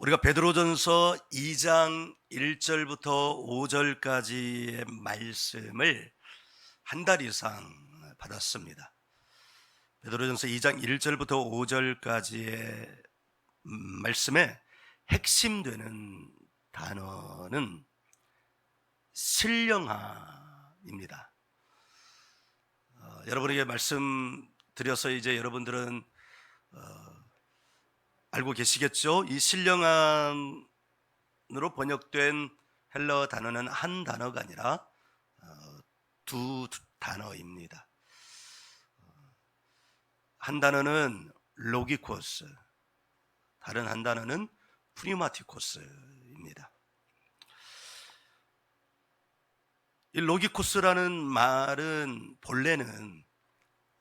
우리가 베드로전서 2장 1절부터 5절까지의 말씀을 한 달 이상 받았습니다. 베드로전서 2장 1절부터 5절까지의 말씀의 핵심되는 단어는 신령함입니다. 여러분에게 말씀드려서 이제 여러분들은 알고 계시겠죠? 이 신령함으로 번역된 헬러 단어는 한 단어가 아니라 두 단어입니다. 한 단어는 로기코스, 다른 한 단어는 프니마티코스입니다. 이 로기코스라는 말은 본래는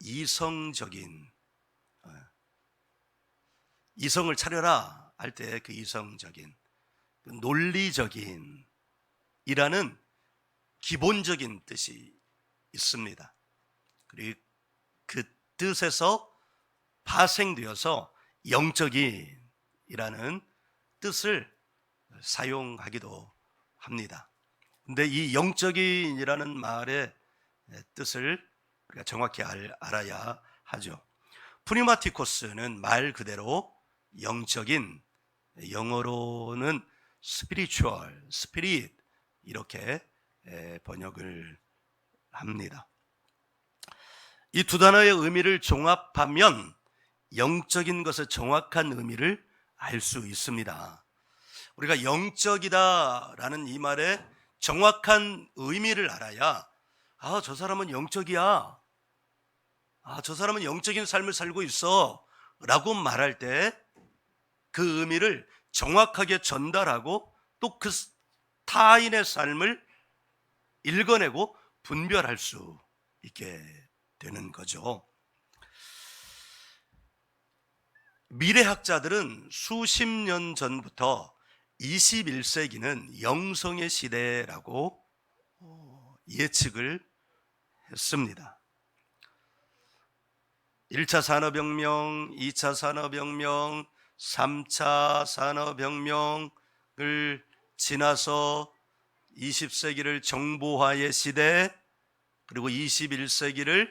이성적인, 이성을 차려라 할 때 그 이성적인, 논리적인 이라는 기본적인 뜻이 있습니다. 그리고 그 뜻에서 파생되어서 영적인 이라는 뜻을 사용하기도 합니다. 근데 이 영적인 이라는 말의 뜻을 우리가 정확히 알아야 하죠. 프니마티코스는 말 그대로 영적인, 영어로는 spiritual, spirit 이렇게 번역을 합니다. 이 두 단어의 의미를 종합하면 영적인 것의 정확한 의미를 알 수 있습니다. 우리가 영적이다라는 이 말의 정확한 의미를 알아야 저 사람은 영적이야, 저 사람은 영적인 삶을 살고 있어 라고 말할 때 그 의미를 정확하게 전달하고 또 그 타인의 삶을 읽어내고 분별할 수 있게 되는 거죠. 미래학자들은 수십 년 전부터 21세기는 영성의 시대라고 예측을 했습니다. 1차 산업혁명, 2차 산업혁명, 3차 산업혁명을 지나서 20세기를 정보화의 시대, 그리고 21세기를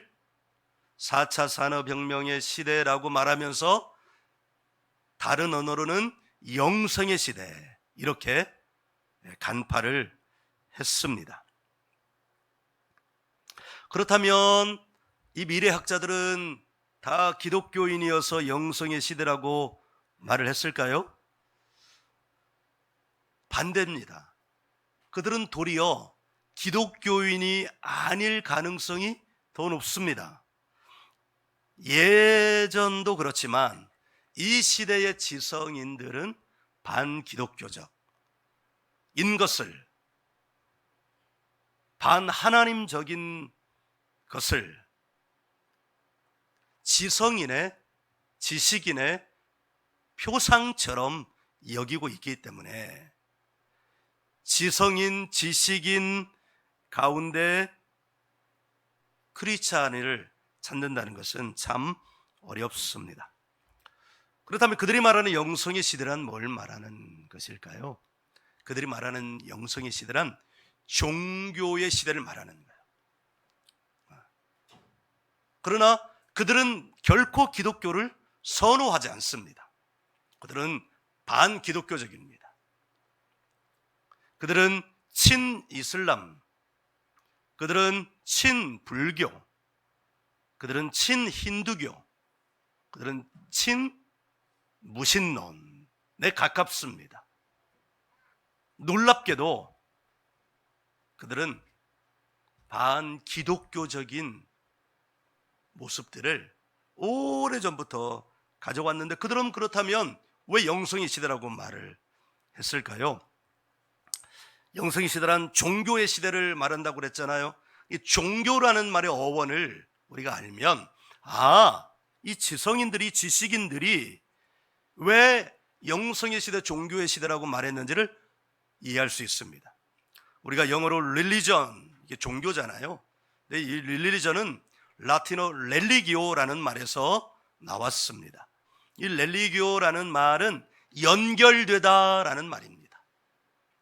4차 산업혁명의 시대라고 말하면서 다른 언어로는 영성의 시대 이렇게 간파를 했습니다. 그렇다면 이 미래학자들은 다 기독교인이어서 영성의 시대라고 말을 했을까요? 반대입니다. 그들은 도리어 기독교인이 아닐 가능성이 더 높습니다. 예전도 그렇지만 이 시대의 지성인들은 반기독교적 인 것을, 반하나님적인 것을 지성인의, 지식인의 표상처럼 여기고 있기 때문에 지성인, 지식인 가운데 크리스찬을 찾는다는 것은 참 어렵습니다. 그렇다면 그들이 말하는 영성의 시대란 뭘 말하는 것일까요? 그들이 말하는 영성의 시대란 종교의 시대를 말하는 거예요. 그러나 그들은 결코 기독교를 선호하지 않습니다. 그들은 반기독교적입니다. 그들은 친이슬람, 그들은 친불교, 그들은 친힌두교, 그들은 친무신론에 가깝습니다. 놀랍게도 그들은 반기독교적인 모습들을 오래전부터 가져왔는데 그들은 그렇다면 왜 영성의 시대라고 말을 했을까요? 영성의 시대란 종교의 시대를 말한다고 그랬잖아요. 이 종교라는 말의 어원을 우리가 알면 이 지성인들이, 지식인들이 왜 영성의 시대, 종교의 시대라고 말했는지를 이해할 수 있습니다. 우리가 영어로 religion, 이게 종교잖아요. 근데 이 religion은 라틴어 religio라는 말에서 나왔습니다. 이 religio라는 말은 연결되다라는 말입니다.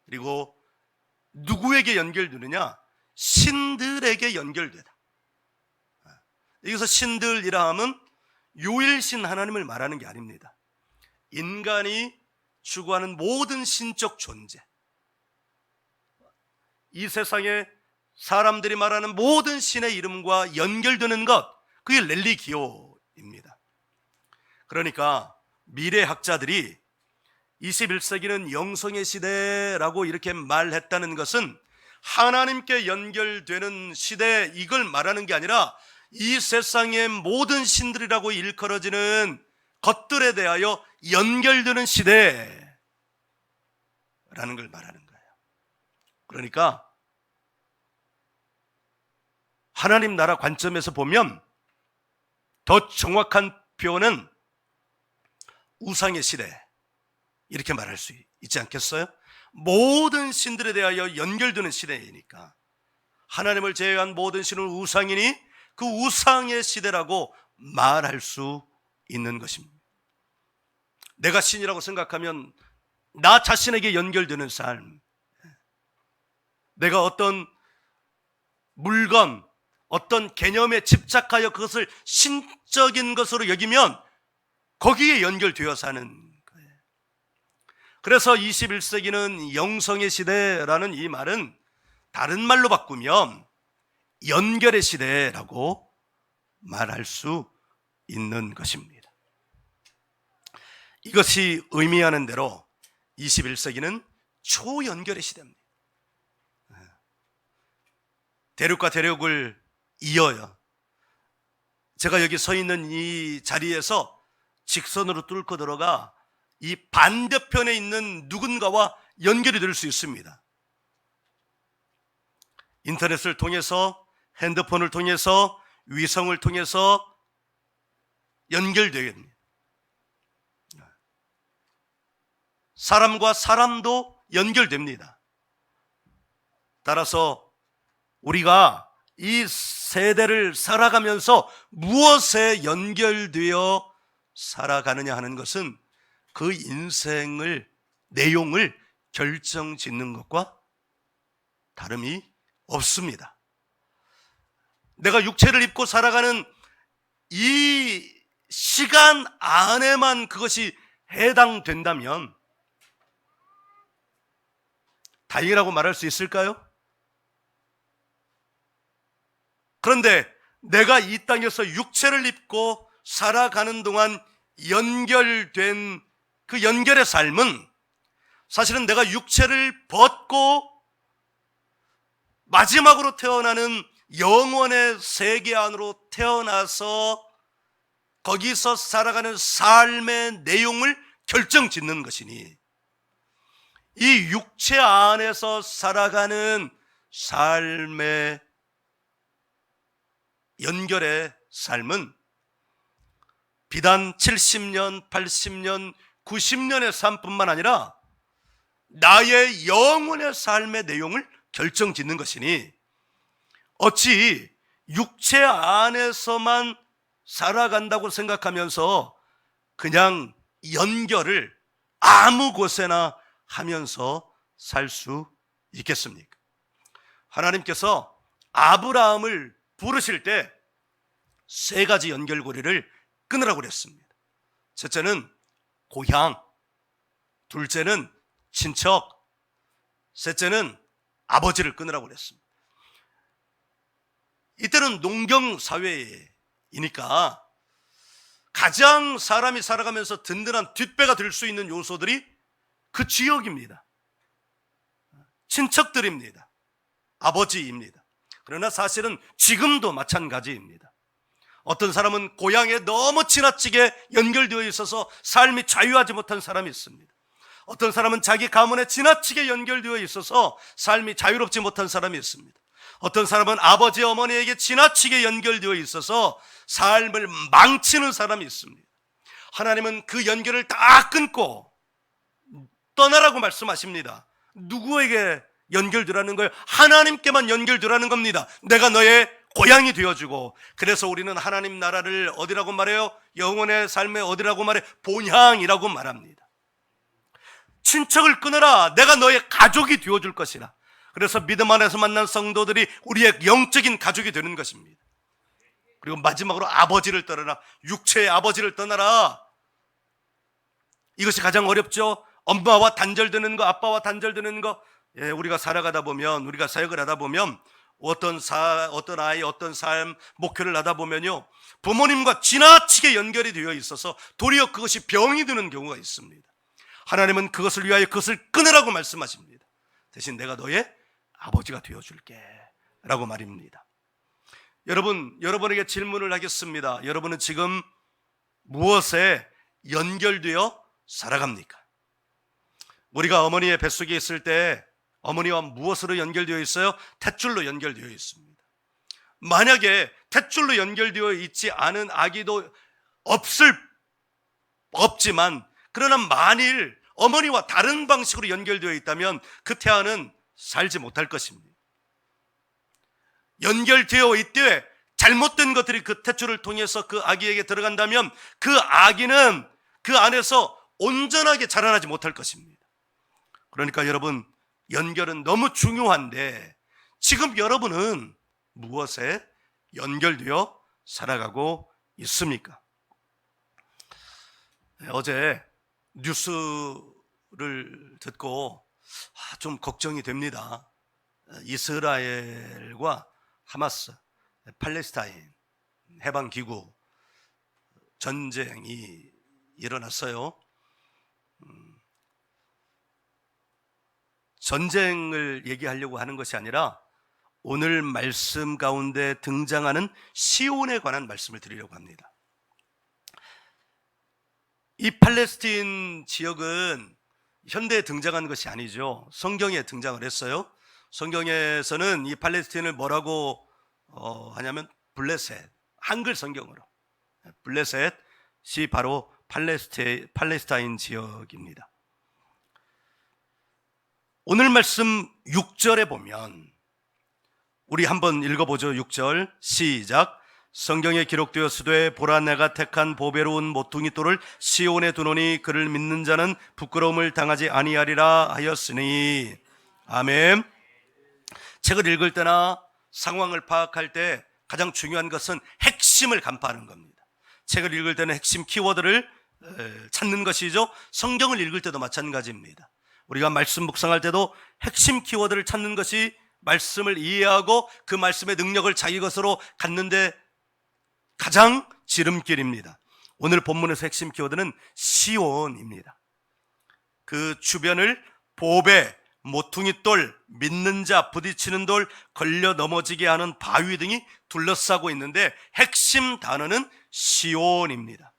그리고 누구에게 연결되느냐? 신들에게 연결되다. 여기서 신들이라 하면 유일신 하나님을 말하는 게 아닙니다. 인간이 추구하는 모든 신적 존재, 이 세상에 사람들이 말하는 모든 신의 이름과 연결되는 것, 그게 렐리기오입니다. 그러니까 미래학자들이 21세기는 영성의 시대라고 이렇게 말했다는 것은 하나님께 연결되는 시대, 이걸 말하는 게 아니라 이 세상의 모든 신들이라고 일컬어지는 것들에 대하여 연결되는 시대라는 걸 말하는 거예요. 그러니까 하나님 나라 관점에서 보면 더 정확한 표현은 우상의 시대, 이렇게 말할 수 있지 않겠어요? 모든 신들에 대하여 연결되는 시대이니까 하나님을 제외한 모든 신은 우상이니 그 우상의 시대라고 말할 수 있는 것입니다. 내가 신이라고 생각하면 나 자신에게 연결되는 삶, 내가 어떤 물건, 어떤 개념에 집착하여 그것을 신적인 것으로 여기면 거기에 연결되어 사는 거예요. 그래서 21세기는 영성의 시대라는 이 말은 다른 말로 바꾸면 연결의 시대라고 말할 수 있는 것입니다. 이것이 의미하는 대로 21세기는 초연결의 시대입니다. 대륙과 대륙을 이어요. 제가 여기 서 있는 이 자리에서 직선으로 뚫고 들어가 이 반대편에 있는 누군가와 연결이 될 수 있습니다. 인터넷을 통해서, 핸드폰을 통해서, 위성을 통해서 연결되겠습니다. 사람과 사람도 연결됩니다. 따라서 우리가 이 세대를 살아가면서 무엇에 연결되어 살아가느냐 하는 것은 그 인생을, 내용을 결정짓는 것과 다름이 없습니다. 내가 육체를 입고 살아가는 이 시간 안에만 그것이 해당된다면 다행이라고 말할 수 있을까요? 그런데 내가 이 땅에서 육체를 입고 살아가는 동안 연결된 그 연결의 삶은 사실은 내가 육체를 벗고 마지막으로 태어나는 영원의 세계 안으로 태어나서 거기서 살아가는 삶의 내용을 결정짓는 것이니, 이 육체 안에서 살아가는 삶의 연결의 삶은 비단 70년, 80년, 90년의 삶뿐만 아니라 나의 영혼의 삶의 내용을 결정짓는 것이니, 어찌 육체 안에서만 살아간다고 생각하면서 그냥 연결을 아무 곳에나 하면서 살 수 있겠습니까? 하나님께서 아브라함을 부르실 때 세 가지 연결고리를 끊으라고 그랬습니다. 첫째는 고향, 둘째는 친척, 셋째는 아버지를 끊으라고 그랬습니다. 이때는 농경사회이니까 가장 사람이 살아가면서 든든한 뒷배가 될 수 있는 요소들이 그 지역입니다. 친척들입니다. 아버지입니다. 그러나 사실은 지금도 마찬가지입니다. 어떤 사람은 고향에 너무 지나치게 연결되어 있어서 삶이 자유하지 못한 사람이 있습니다. 어떤 사람은 자기 가문에 지나치게 연결되어 있어서 삶이 자유롭지 못한 사람이 있습니다. 어떤 사람은 아버지, 어머니에게 지나치게 연결되어 있어서 삶을 망치는 사람이 있습니다. 하나님은 그 연결을 다 끊고 떠나라고 말씀하십니다. 누구에게 연결되라는 거예요? 하나님께만 연결되라는 겁니다. 내가 너의 고향이 되어주고, 그래서 우리는 하나님 나라를 어디라고 말해요? 영혼의 삶의 어디라고 말해? 본향이라고 말합니다. 친척을 끊어라. 내가 너의 가족이 되어줄 것이라. 그래서 믿음 안에서 만난 성도들이 우리의 영적인 가족이 되는 것입니다. 그리고 마지막으로 아버지를 떠나라. 육체의 아버지를 떠나라. 이것이 가장 어렵죠. 엄마와 단절되는 거, 아빠와 단절되는 거. 예, 우리가 살아가다 보면, 우리가 사역을 하다 보면 어떤 아이, 어떤 삶, 목표를 하다 보면요, 부모님과 지나치게 연결이 되어 있어서 도리어 그것이 병이 드는 경우가 있습니다. 하나님은 그것을 위하여 그것을 끊으라고 말씀하십니다. 대신 내가 너의 아버지가 되어줄게 라고 말입니다. 여러분에게 질문을 하겠습니다. 여러분은 지금 무엇에 연결되어 살아갑니까? 우리가 어머니의 뱃속에 있을 때 어머니와 무엇으로 연결되어 있어요? 탯줄로 연결되어 있습니다. 만약에 탯줄로 연결되어 있지 않은 아기도 없지만, 그러나 만일 어머니와 다른 방식으로 연결되어 있다면 그 태아는 살지 못할 것입니다. 연결되어 있되 잘못된 것들이 그 탯줄을 통해서 그 아기에게 들어간다면 그 아기는 그 안에서 온전하게 자라나지 못할 것입니다. 그러니까 여러분, 연결은 너무 중요한데 지금 여러분은 무엇에 연결되어 살아가고 있습니까? 어제 뉴스를 듣고 좀 걱정이 됩니다. 이스라엘과 하마스, 팔레스타인 해방기구 전쟁이 일어났어요. 전쟁을 얘기하려고 하는 것이 아니라 오늘 말씀 가운데 등장하는 시온에 관한 말씀을 드리려고 합니다. 이 팔레스틴 지역은 현대에 등장한 것이 아니죠. 성경에 등장을 했어요. 성경에서는 이 팔레스틴을 뭐라고 하냐면 블레셋, 한글 성경으로 블레셋이 바로 팔레스타인 지역입니다. 오늘 말씀 6절에 보면, 우리 한번 읽어보죠. 6절 시작. 성경에 기록되었으되 보라, 내가 택한 보배로운 모퉁이 돌을 시온에 두노니 그를 믿는 자는 부끄러움을 당하지 아니하리라 하였으니. 아멘. 책을 읽을 때나 상황을 파악할 때 가장 중요한 것은 핵심을 간파하는 겁니다. 책을 읽을 때는 핵심 키워드를 찾는 것이죠. 성경을 읽을 때도 마찬가지입니다. 우리가 말씀 묵상할 때도 핵심 키워드를 찾는 것이 말씀을 이해하고 그 말씀의 능력을 자기 것으로 갖는데 가장 지름길입니다. 오늘 본문에서 핵심 키워드는 시온입니다. 그 주변을 보배, 모퉁이돌, 믿는 자, 부딪히는 돌, 걸려 넘어지게 하는 바위 등이 둘러싸고 있는데 핵심 단어는 시온입니다.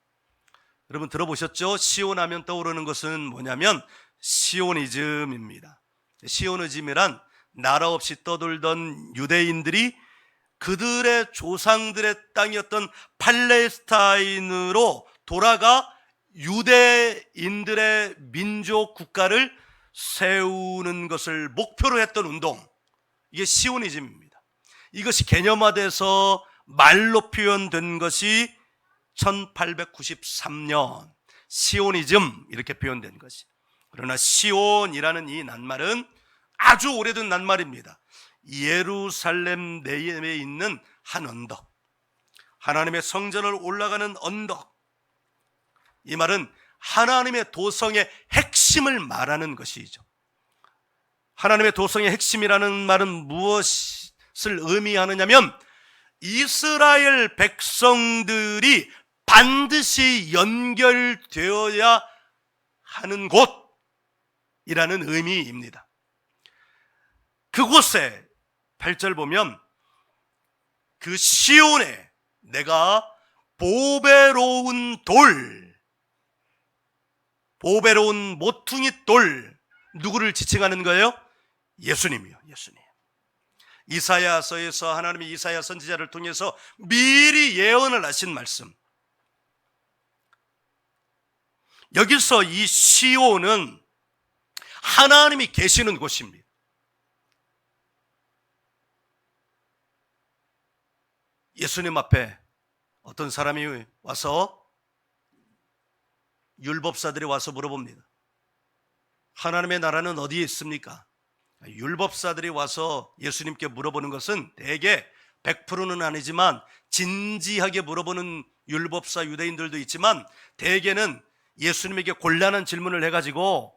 여러분 들어보셨죠? 시온하면 떠오르는 것은 뭐냐면 시오니즘입니다. 시오니즘이란 나라 없이 떠돌던 유대인들이 그들의 조상들의 땅이었던 팔레스타인으로 돌아가 유대인들의 민족 국가를 세우는 것을 목표로 했던 운동, 이게 시오니즘입니다. 이것이 개념화돼서 말로 표현된 것이 1893년 시오니즘 이렇게 표현된 것이. 그러나 시온이라는 이 낱말은 아주 오래된 낱말입니다. 예루살렘 내에 있는 한 언덕, 하나님의 성전을 올라가는 언덕. 이 말은 하나님의 도성의 핵심을 말하는 것이죠. 하나님의 도성의 핵심이라는 말은 무엇을 의미하느냐면 이스라엘 백성들이 반드시 연결되어야 하는 곳이라는 의미입니다. 그곳에 8절 보면 그 시온에 내가 보배로운 돌, 보배로운 모퉁이 돌, 누구를 지칭하는 거예요? 예수님이요. 예수님. 이사야서에서 하나님이 이사야 선지자를 통해서 미리 예언을 하신 말씀. 여기서 이 시온은 하나님이 계시는 곳입니다. 예수님 앞에 어떤 사람이 와서, 율법사들이 와서 물어봅니다. 하나님의 나라는 어디에 있습니까? 율법사들이 와서 예수님께 물어보는 것은 대개 100%는 아니지만 진지하게 물어보는 율법사 유대인들도 있지만 대개는 예수님에게 곤란한 질문을 해가지고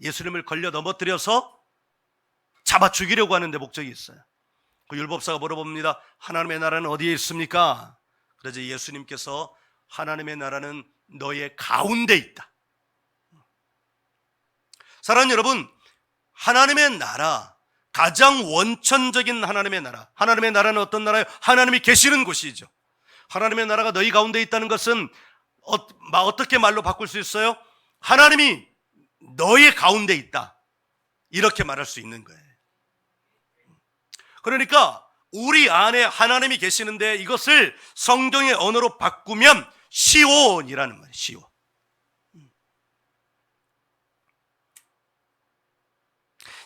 예수님을 걸려 넘어뜨려서 잡아 죽이려고 하는 데 목적이 있어요. 그 율법사가 물어봅니다. 하나님의 나라는 어디에 있습니까? 그래서 예수님께서 하나님의 나라는 너의 가운데 있다. 사랑하는 여러분, 하나님의 나라, 가장 원천적인 하나님의 나라, 하나님의 나라는 어떤 나라예요? 하나님이 계시는 곳이죠. 하나님의 나라가 너희 가운데 있다는 것은 어떻게 말로 바꿀 수 있어요? 하나님이 너의 가운데 있다, 이렇게 말할 수 있는 거예요. 그러니까 우리 안에 하나님이 계시는데 이것을 성경의 언어로 바꾸면 시온이라는 말이에요. 시온.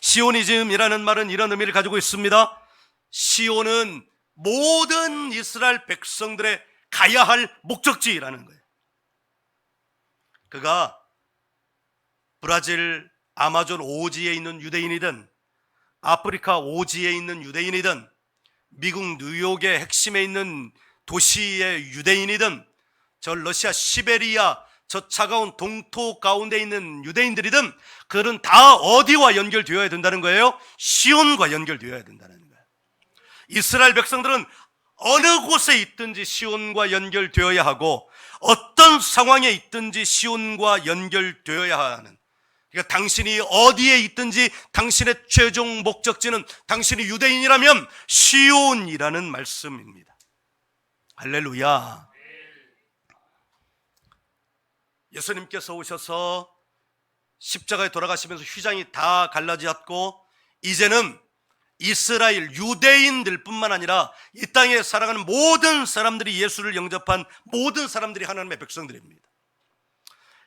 시오니즘이라는 말은 이런 의미를 가지고 있습니다. 시온은 모든 이스라엘 백성들의 가야 할 목적지라는 거예요. 그가 브라질 아마존 오지에 있는 유대인이든 아프리카 오지에 있는 유대인이든 미국 뉴욕의 핵심에 있는 도시의 유대인이든 저 러시아 시베리아 저 차가운 동토 가운데 있는 유대인들이든 그들은 다 어디와 연결되어야 된다는 거예요? 시온과 연결되어야 된다는 거예요. 이스라엘 백성들은 어느 곳에 있든지 시온과 연결되어야 하고 어떤 상황에 있든지 시온과 연결되어야 하는, 그러니까 당신이 어디에 있든지 당신의 최종 목적지는 당신이 유대인이라면 시온이라는 말씀입니다. 할렐루야. 예수님께서 오셔서 십자가에 돌아가시면서 휘장이 다 갈라졌고 이제는 이스라엘 유대인들 뿐만 아니라 이 땅에 살아가는 모든 사람들이 예수를 영접한 모든 사람들이 하나님의 백성들입니다.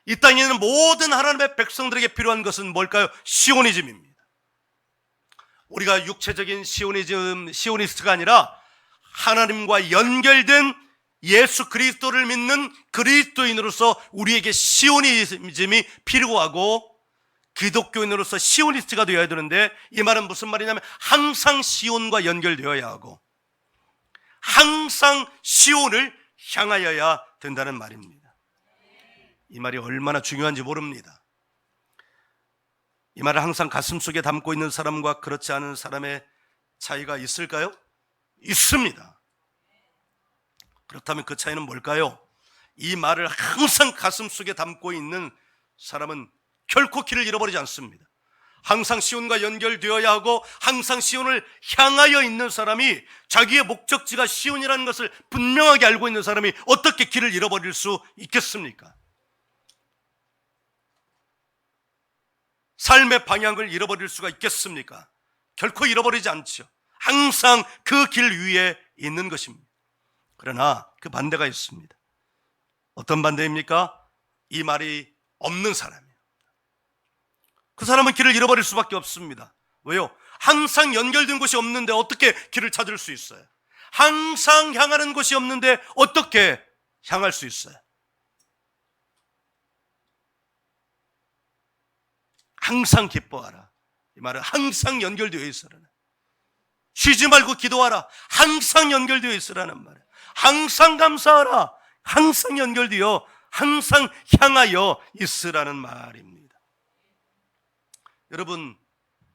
이 땅에 있는 모든 하나님의 백성들에게 필요한 것은 뭘까요? 시오니즘입니다. 우리가 육체적인 시오니스트가 아니라 하나님과 연결된 예수 그리스도를 믿는 그리스도인으로서 우리에게 시오니즘이 필요하고 기독교인으로서 시오니스트가 되어야 되는데, 이 말은 무슨 말이냐면 항상 시온과 연결되어야 하고 항상 시온을 향하여야 된다는 말입니다. 이 말이 얼마나 중요한지 모릅니다. 이 말을 항상 가슴속에 담고 있는 사람과 그렇지 않은 사람의 차이가 있을까요? 있습니다. 그렇다면 그 차이는 뭘까요? 이 말을 항상 가슴속에 담고 있는 사람은 결코 길을 잃어버리지 않습니다. 항상 시온과 연결되어야 하고 항상 시온을 향하여 있는 사람이, 자기의 목적지가 시온이라는 것을 분명하게 알고 있는 사람이 어떻게 길을 잃어버릴 수 있겠습니까? 삶의 방향을 잃어버릴 수가 있겠습니까? 결코 잃어버리지 않죠. 항상 그 길 위에 있는 것입니다. 그러나 그 반대가 있습니다. 어떤 반대입니까? 이 말이 없는 사람이에요. 그 사람은 길을 잃어버릴 수밖에 없습니다. 왜요? 항상 연결된 곳이 없는데 어떻게 길을 찾을 수 있어요? 항상 향하는 곳이 없는데 어떻게 향할 수 있어요? 항상 기뻐하라. 이 말은 항상 연결되어 있으라는, 쉬지 말고 기도하라. 항상 연결되어 있으라는 말이에요. 항상 감사하라. 항상 연결되어 항상 향하여 있으라는 말입니다. 여러분,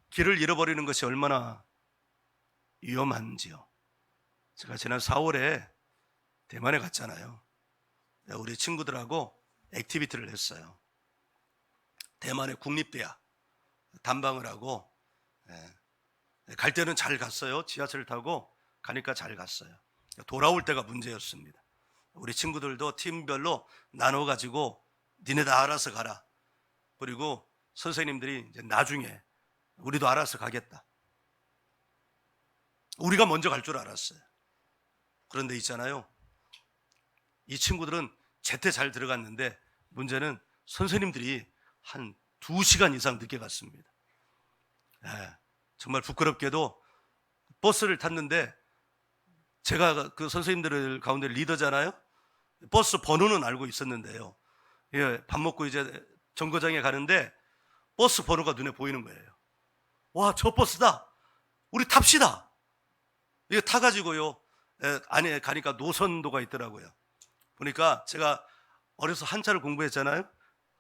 길을 잃어버리는 것이 얼마나 위험한지요. 제가 지난 4월에 대만에 갔잖아요. 우리 친구들하고 액티비티를 했어요. 대만의 국립대학 단방을 하고, 갈 때는 잘 갔어요. 지하철 타고 가니까 잘 갔어요. 돌아올 때가 문제였습니다. 우리 친구들도 팀별로 나눠가지고 니네 다 알아서 가라. 그리고 선생님들이 이제 나중에 우리도 알아서 가겠다. 우리가 먼저 갈 줄 알았어요. 그런데 있잖아요, 이 친구들은 제때 잘 들어갔는데 문제는 선생님들이 한 2시간 이상 늦게 갔습니다. 정말 부끄럽게도 버스를 탔는데 제가 그 선생님들 가운데 리더잖아요. 버스 번호는 알고 있었는데요, 밥 먹고 이제 정거장에 가는데 버스 번호가 눈에 보이는 거예요. 와, 저 버스다. 우리 탑시다. 이거 타가지고요, 안에 가니까 노선도가 있더라고요. 보니까 제가 어려서 한자를 공부했잖아요.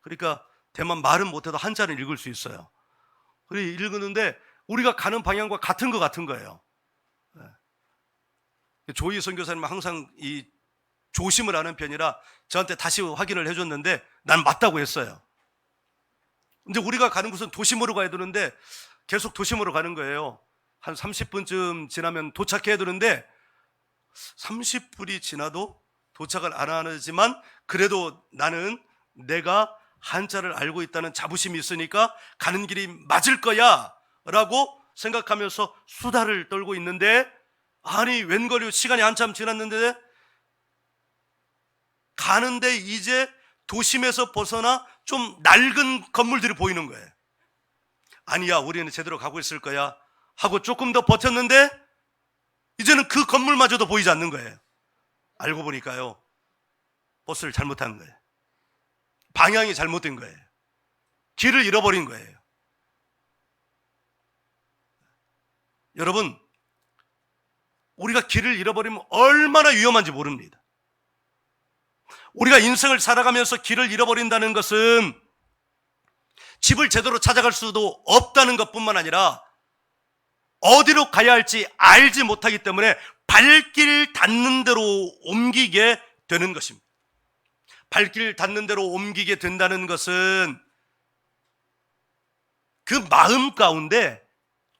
그러니까 대만 말은 못해도 한자는 읽을 수 있어요. 그래 읽었는데 우리가 가는 방향과 같은 거예요. 조희 선교사님은 항상 이 조심을 하는 편이라 저한테 다시 확인을 해줬는데 난 맞다고 했어요. 근데 우리가 가는 곳은 도심으로 가야 되는데 계속 도심으로 가는 거예요. 한 30분쯤 지나면 도착해야 되는데 30분이 지나도 도착을 안 하지만 그래도 나는 내가 한자를 알고 있다는 자부심이 있으니까 가는 길이 맞을 거야 라고 생각하면서 수다를 떨고 있는데, 아니 웬걸요, 시간이 한참 지났는데 가는데 이제 도심에서 벗어나 좀 낡은 건물들이 보이는 거예요. 아니야, 우리는 제대로 가고 있을 거야 하고 조금 더 버텼는데 이제는 그 건물마저도 보이지 않는 거예요. 알고 보니까요, 버스를 잘못한 거예요. 방향이 잘못된 거예요. 길을 잃어버린 거예요. 여러분, 우리가 길을 잃어버리면 얼마나 위험한지 모릅니다. 우리가 인생을 살아가면서 길을 잃어버린다는 것은 집을 제대로 찾아갈 수도 없다는 것뿐만 아니라 어디로 가야 할지 알지 못하기 때문에 발길 닿는 대로 옮기게 되는 것입니다. 발길 닿는 대로 옮기게 된다는 것은 그 마음 가운데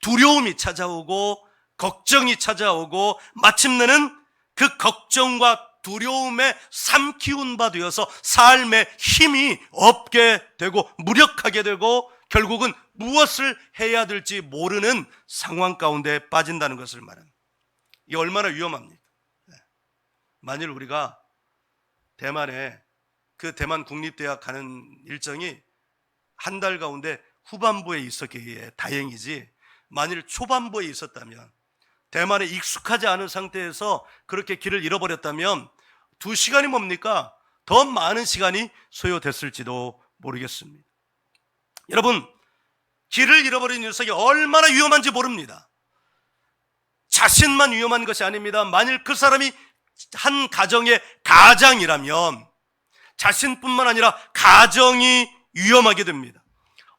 두려움이 찾아오고 걱정이 찾아오고 마침내는 그 걱정과 두려움에 삼키운 바 되어서 삶에 힘이 없게 되고 무력하게 되고 결국은 무엇을 해야 될지 모르는 상황 가운데 빠진다는 것을 말합니다. 이게 얼마나 위험합니까? 만일 우리가 대만에 그 대만 국립대학 가는 일정이 한 달 가운데 후반부에 있었기에 다행이지, 만일 초반부에 있었다면, 대만에 익숙하지 않은 상태에서 그렇게 길을 잃어버렸다면 2시간이 뭡니까? 더 많은 시간이 소요됐을지도 모르겠습니다. 여러분, 길을 잃어버린 녀석이 얼마나 위험한지 모릅니다. 자신만 위험한 것이 아닙니다. 만일 그 사람이 한 가정의 가장이라면 자신뿐만 아니라 가정이 위험하게 됩니다.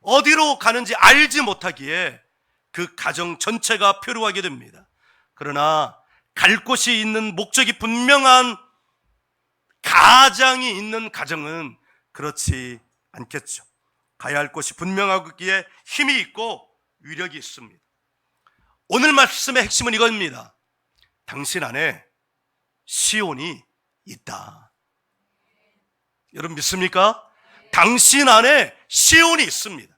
어디로 가는지 알지 못하기에 그 가정 전체가 표류하게 됩니다. 그러나 갈 곳이 있는 목적이 분명한 가장이 있는 가정은 그렇지 않겠죠. 가야 할 곳이 분명하기에 힘이 있고 위력이 있습니다. 오늘 말씀의 핵심은 이겁니다. 당신 안에 시온이 있다. 여러분 믿습니까? 당신 안에 시온이 있습니다.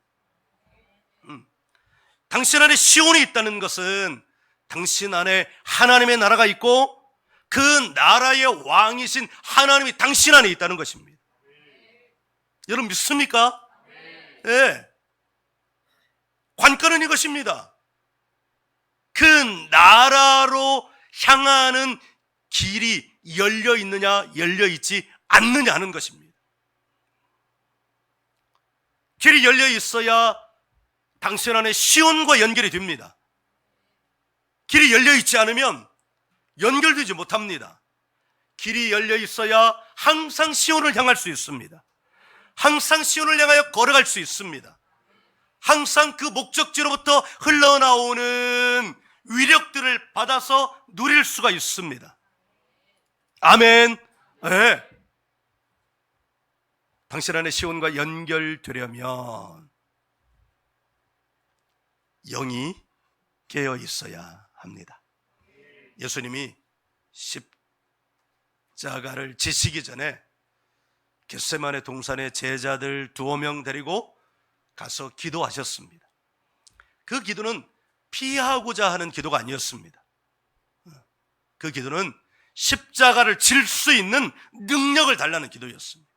당신 안에 시온이 있다는 것은 당신 안에 하나님의 나라가 있고 그 나라의 왕이신 하나님이 당신 안에 있다는 것입니다. 여러분 믿습니까? 네. 관건은 이것입니다. 그 나라로 향하는 길이 열려 있느냐 열려 있지 않느냐 하는 것입니다. 길이 열려 있어야 당신 안에 시온과 연결이 됩니다. 길이 열려 있지 않으면 연결되지 못합니다. 길이 열려 있어야 항상 시온을 향할 수 있습니다. 항상 시온을 향하여 걸어갈 수 있습니다. 항상 그 목적지로부터 흘러나오는 위력들을 받아서 누릴 수가 있습니다. 아멘. 네. 당신 안에 시온과 연결되려면 영이 깨어 있어야 합니다. 예수님이 십자가를 지시기 전에 겟세마네 동산에 제자들 2명 데리고 가서 기도하셨습니다. 그 기도는 피하고자 하는 기도가 아니었습니다. 그 기도는 십자가를 질 수 있는 능력을 달라는 기도였습니다.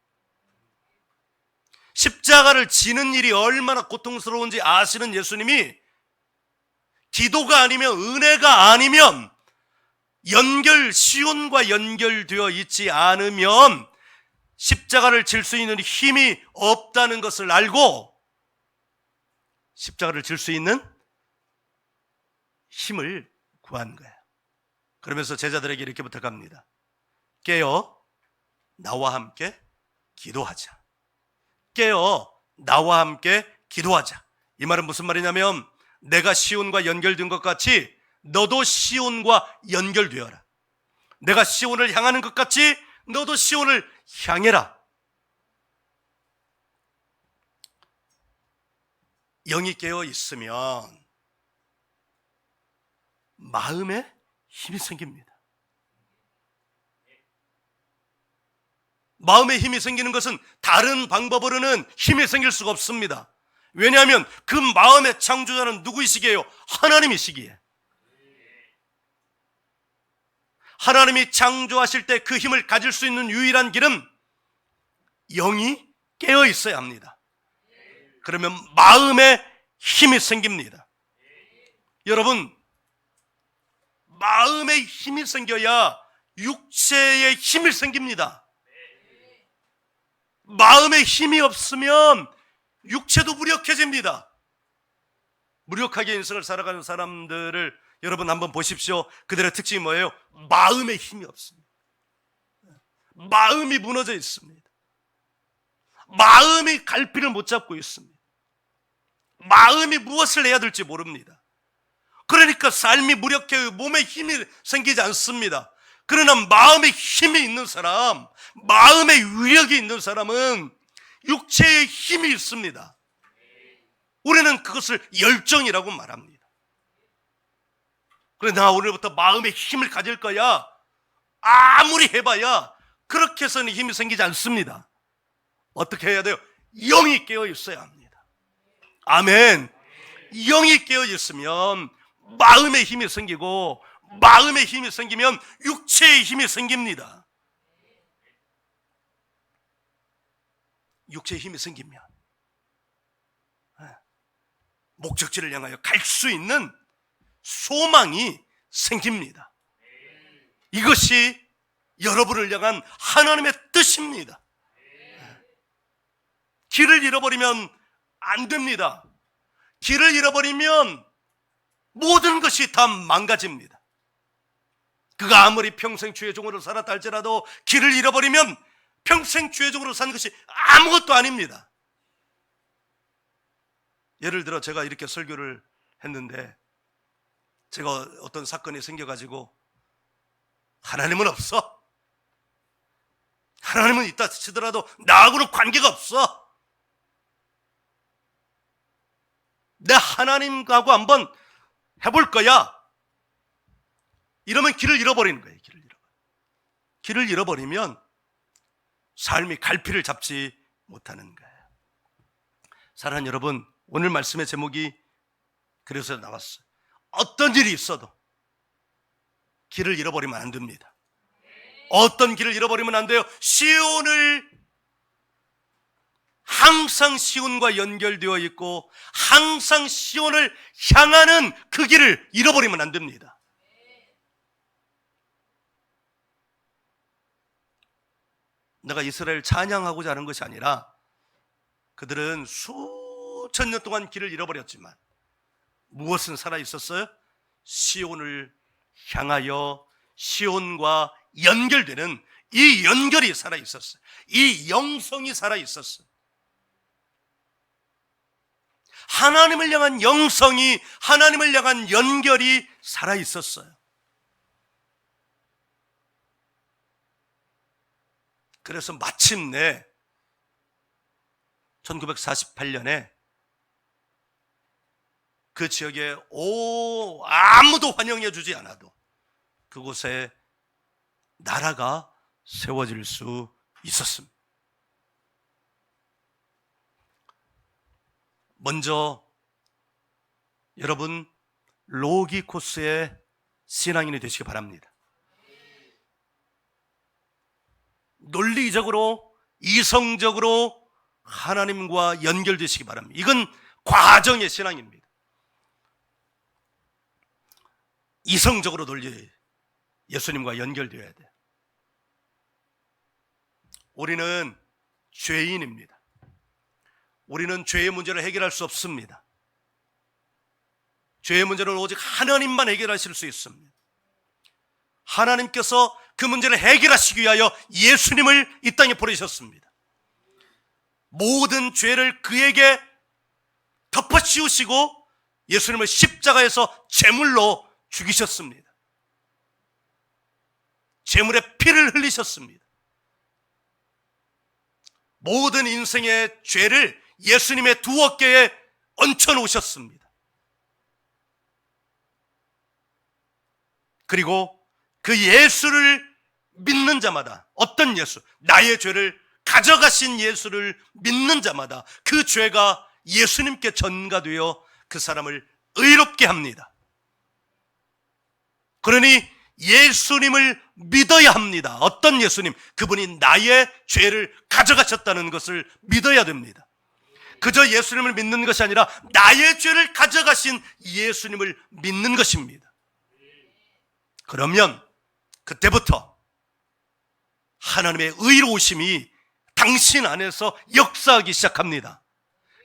십자가를 지는 일이 얼마나 고통스러운지 아시는 예수님이 기도가 아니면, 은혜가 아니면, 시온과 연결되어 있지 않으면 십자가를 질 수 있는 힘이 없다는 것을 알고 십자가를 질 수 있는 힘을 구한 거예요. 그러면서 제자들에게 이렇게 부탁합니다. 깨어 나와 함께 기도하자. 깨어 나와 함께 기도하자. 이 말은 무슨 말이냐면 내가 시온과 연결된 것 같이 너도 시온과 연결되어라. 내가 시온을 향하는 것 같이 너도 시온을 향해라. 영이 깨어 있으면 마음에 힘이 생깁니다. 마음에 힘이 생기는 것은 다른 방법으로는 힘이 생길 수가 없습니다. 왜냐하면 그 마음의 창조자는 누구이시기에요? 하나님이시기에. 하나님이 창조하실 때 그 힘을 가질 수 있는 유일한 길은 영이 깨어 있어야 합니다. 그러면 마음에 힘이 생깁니다. 여러분, 마음에 힘이 생겨야 육체에 힘이 생깁니다. 마음에 힘이 없으면 육체도 무력해집니다. 무력하게 인생을 살아가는 사람들을 여러분 한번 보십시오. 그들의 특징이 뭐예요? 마음에 힘이 없습니다. 마음이 무너져 있습니다. 마음이 갈피를 못 잡고 있습니다. 마음이 무엇을 해야 될지 모릅니다. 그러니까 삶이 무력해요. 몸에 힘이 생기지 않습니다. 그러나 마음에 힘이 있는 사람, 마음에 위력이 있는 사람은 육체에 힘이 있습니다. 우리는 그것을 열정이라고 말합니다. 그래, 나 오늘부터 마음에 힘을 가질 거야. 아무리 해봐야 그렇게 해서는 힘이 생기지 않습니다. 어떻게 해야 돼요? 영이 깨어 있어야 합니다. 아멘. 영이 깨어 있으면 마음에 힘이 생기고, 마음에 힘이 생기면 육체에 힘이 생깁니다. 육체에 힘이 생기면 목적지를 향하여 갈 수 있는 소망이 생깁니다. 이것이 여러분을 향한 하나님의 뜻입니다. 길을 잃어버리면 안 됩니다. 길을 잃어버리면 모든 것이 다 망가집니다. 그가 아무리 평생 주의 종으로 살았다 할지라도 길을 잃어버리면 평생 주의 종으로 산 것이 아무것도 아닙니다. 예를 들어 제가 이렇게 설교를 했는데 제가 어떤 사건이 생겨가지고 하나님은 없어. 하나님은 있다 치더라도 나하고는 관계가 없어. 내 하나님하고 한번 해볼 거야. 이러면 길을 잃어버리는 거예요. 길을 잃어버리면 삶이 갈피를 잡지 못하는 거예요. 사랑하는 여러분, 오늘 말씀의 제목이 그래서 나왔어요. 어떤 일이 있어도 길을 잃어버리면 안 됩니다. 어떤 길을 잃어버리면 안 돼요? 시온을 항상 시온과 연결되어 있고 항상 시온을 향하는 그 길을 잃어버리면 안 됩니다. 내가 이스라엘 찬양하고자 하는 것이 아니라 그들은 수천 년 동안 길을 잃어버렸지만 무엇은 살아있었어요? 시온을 향하여 시온과 연결되는 이 연결이 살아있었어요. 이 영성이 살아있었어요. 하나님을 향한 영성이, 하나님을 향한 연결이 살아있었어요. 그래서 마침내 1948년에 그 지역에 아무도 환영해 주지 않아도 그곳에 나라가 세워질 수 있었습니다. 먼저 여러분 로기코스의 신앙인이 되시기 바랍니다. 논리적으로, 이성적으로 하나님과 연결되시기 바랍니다. 이건 과정의 신앙입니다. 이성적으로 예수님과 연결되어야 돼요. 우리는 죄인입니다. 우리는 죄의 문제를 해결할 수 없습니다. 죄의 문제는 오직 하나님만 해결하실 수 있습니다. 하나님께서 그 문제를 해결하시기 위하여 예수님을 이 땅에 보내셨습니다. 모든 죄를 그에게 덮어씌우시고 예수님을 십자가에서 제물로 죽이셨습니다. 제물의 피를 흘리셨습니다. 모든 인생의 죄를 예수님의 두 어깨에 얹혀 놓으셨습니다. 그리고 그 예수를 믿는 자마다, 어떤 예수? 나의 죄를 가져가신 예수를 믿는 자마다 그 죄가 예수님께 전가되어 그 사람을 의롭게 합니다. 그러니 예수님을 믿어야 합니다. 어떤 예수님? 그분이 나의 죄를 가져가셨다는 것을 믿어야 됩니다. 그저 예수님을 믿는 것이 아니라 나의 죄를 가져가신 예수님을 믿는 것입니다. 그러면 그때부터 하나님의 의로우심이 당신 안에서 역사하기 시작합니다.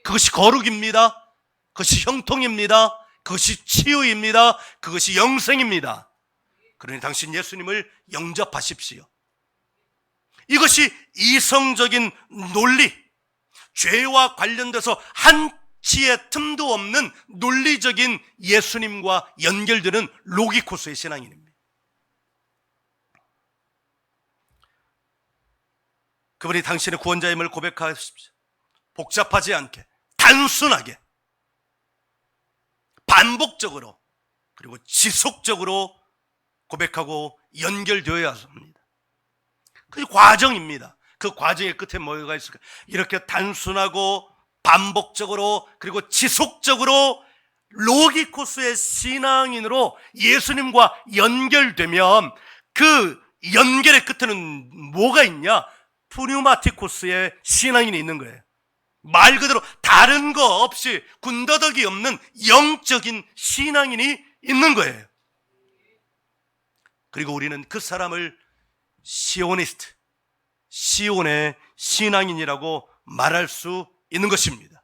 그것이 거룩입니다. 그것이 형통입니다. 그것이 치유입니다. 그것이 영생입니다. 그러니 당신 예수님을 영접하십시오. 이것이 이성적인 논리, 죄와 관련돼서 한치의 틈도 없는 논리적인 예수님과 연결되는 로기코스의 신앙인입니다. 그분이 당신의 구원자임을 고백하십시오. 복잡하지 않게, 단순하게, 반복적으로, 그리고 지속적으로 고백하고 연결되어야 합니다. 그 과정입니다. 그 과정의 끝에 뭐가 있을까? 이렇게 단순하고 반복적으로 그리고 지속적으로 로기코스의 신앙인으로 예수님과 연결되면 그 연결의 끝에는 뭐가 있냐? 푸뉴마티코스의 신앙인이 있는 거예요. 말 그대로 다른 거 없이 군더더기 없는 영적인 신앙인이 있는 거예요. 그리고 우리는 그 사람을 시오니스트, 시온의 신앙인이라고 말할 수 있는 것입니다.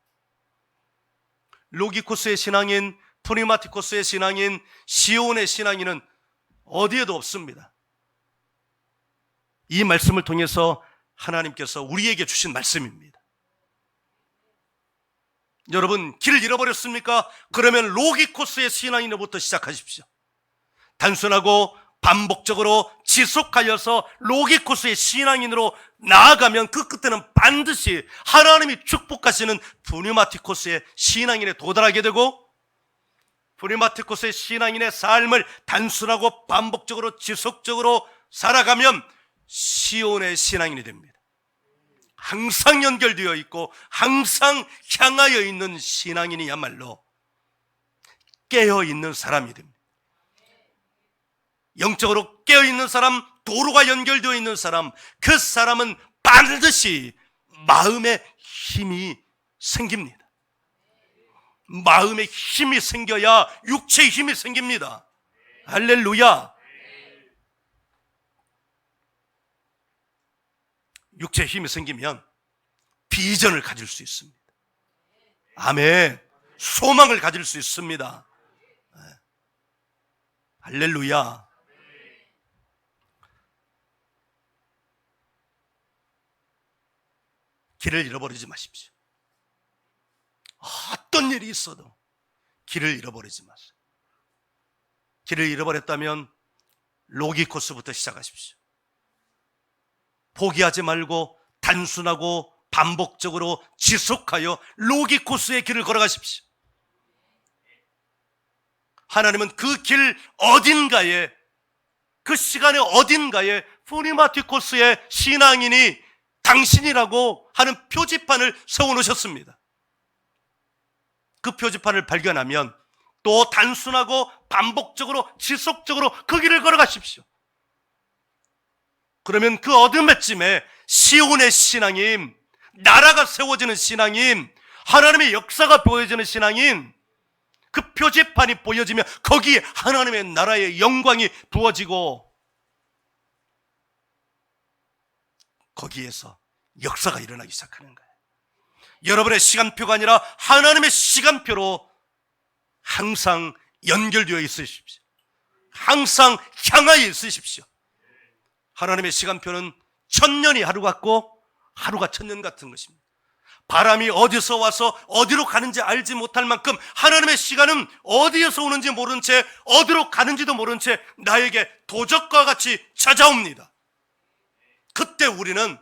로기코스의 신앙인, 푸뉴마티코스의 신앙인, 시온의 신앙인은 어디에도 없습니다. 이 말씀을 통해서 하나님께서 우리에게 주신 말씀입니다. 여러분, 길을 잃어버렸습니까? 그러면 로기코스의 신앙인으로부터 시작하십시오. 단순하고 반복적으로 지속하여서 로기코스의 신앙인으로 나아가면 그 끝에는 반드시 하나님이 축복하시는 푸뉴마티코스의 신앙인에 도달하게 되고, 푸뉴마티코스의 신앙인의 삶을 단순하고 반복적으로 지속적으로 살아가면 시온의 신앙인이 됩니다. 항상 연결되어 있고 항상 향하여 있는 신앙인이야말로 깨어있는 사람이 됩니다. 영적으로 깨어있는 사람, 도로가 연결되어 있는 사람, 그 사람은 반드시 마음에 힘이 생깁니다. 마음에 힘이 생겨야 육체의 힘이 생깁니다. 할렐루야. 육체의 힘이 생기면 비전을 가질 수 있습니다. 아멘. 소망을 가질 수 있습니다. 할렐루야. 길을 잃어버리지 마십시오. 어떤 일이 있어도 길을 잃어버리지 마세요. 길을 잃어버렸다면 로기코스부터 시작하십시오. 포기하지 말고 단순하고 반복적으로 지속하여 로기코스의 길을 걸어가십시오. 하나님은 그 길 어딘가에, 그 시간의 어딘가에 푸뉴마티코스의 신앙인이 당신이라고 하는 표지판을 세워놓으셨습니다. 그 표지판을 발견하면 또 단순하고 반복적으로 지속적으로 그 길을 걸어가십시오. 그러면 그 어둠에쯤에 시온의 신앙인, 나라가 세워지는 신앙인, 하나님의 역사가 보여지는 신앙인, 그 표지판이 보여지면 거기에 하나님의 나라의 영광이 부어지고 거기에서 역사가 일어나기 시작하는 거예요. 여러분의 시간표가 아니라 하나님의 시간표로 항상 연결되어 있으십시오. 항상 향하여 있으십시오. 하나님의 시간표는 1000년이 하루 같고 하루가 1000년 같은 것입니다. 바람이 어디서 와서 어디로 가는지 알지 못할 만큼 하나님의 시간은 어디에서 오는지 모른 채 어디로 가는지도 모른 채 나에게 도적과 같이 찾아옵니다. 그때 우리는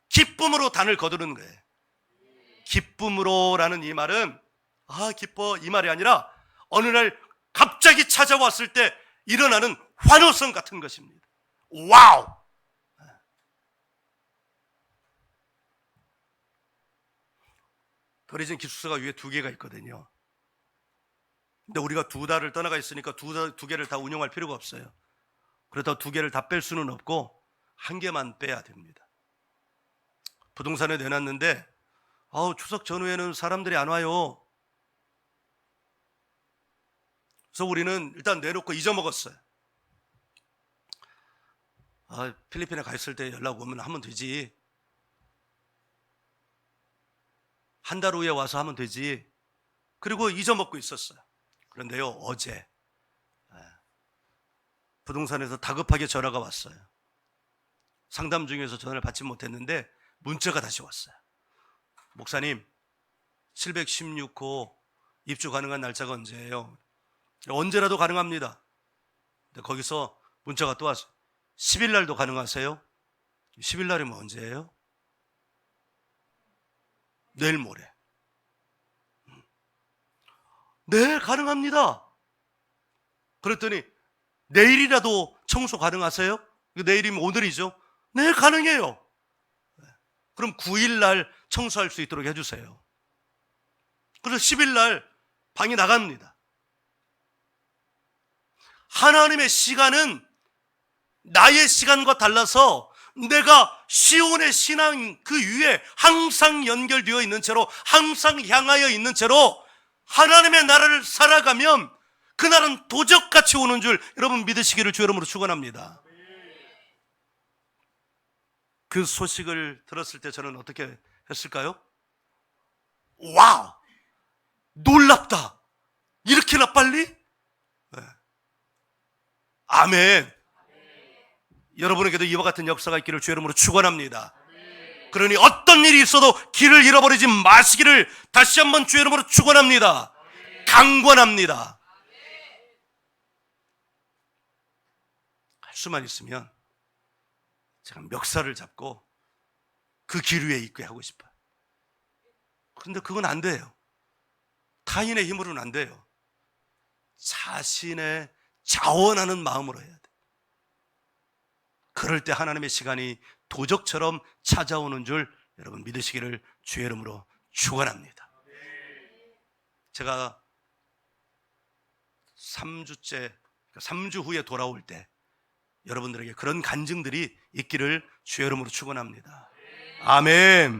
기쁨으로 단을 거두는 거예요. 기쁨으로라는 이 말은 기뻐 이 말이 아니라 어느 날 갑자기 찾아왔을 때 일어나는 환호성 같은 것입니다. 와우! 더레진 기숙사가 위에 2개가 있거든요. 근데 우리가 2달을 떠나가 있으니까 두 개를 다 운영할 필요가 없어요. 그렇다고 2개를 다 뺄 수는 없고 1개만 빼야 됩니다. 부동산에 내놨는데 추석 전후에는 사람들이 안 와요. 그래서 우리는 일단 내놓고 잊어먹었어요. 필리핀에 가 있을 때 연락 오면 하면 되지. 한 달 후에 와서 하면 되지. 그리고 잊어먹고 있었어요. 그런데요, 어제 부동산에서 다급하게 전화가 왔어요. 상담 중에서 전화를 받지 못했는데 문자가 다시 왔어요. 목사님, 716호 입주 가능한 날짜가 언제예요? 언제라도 가능합니다. 근데 거기서 문자가 또 왔어요. 10일 날도 가능하세요? 10일 날이면 언제예요? 내일 모레. 네, 가능합니다. 그랬더니 내일이라도 청소 가능하세요? 내일이면 오늘이죠? 네, 가능해요. 그럼 9일 날 청소할 수 있도록 해주세요. 그래서 10일 날 방이 나갑니다. 하나님의 시간은 나의 시간과 달라서 내가 시온의 신앙 그 위에 항상 연결되어 있는 채로 항상 향하여 있는 채로 하나님의 나라를 살아가면 그날은 도적같이 오는 줄 여러분 믿으시기를 주의 이름으로 축원합니다. 그 소식을 들었을 때 저는 어떻게 했을까요? 와우! 놀랍다! 이렇게나 빨리? 네. 아멘. 여러분에게도 이와 같은 역사가 있기를 주의 이름으로 축원합니다. 그러니 어떤 일이 있어도 길을 잃어버리지 마시기를 다시 한번 주의 이름으로 축원합니다. 강권합니다. 할 수만 있으면 제가 멱살을 잡고 그 길 위에 있게 하고 싶어요. 그런데 그건 안 돼요. 타인의 힘으로는 안 돼요. 자신의 자원하는 마음으로 해야 돼요. 그럴 때 하나님의 시간이 도적처럼 찾아오는 줄 여러분 믿으시기를 주의 이름으로 축원합니다. 제가 3주 후에 돌아올 때 여러분들에게 그런 간증들이 있기를 주의 이름으로 축원합니다. 아멘.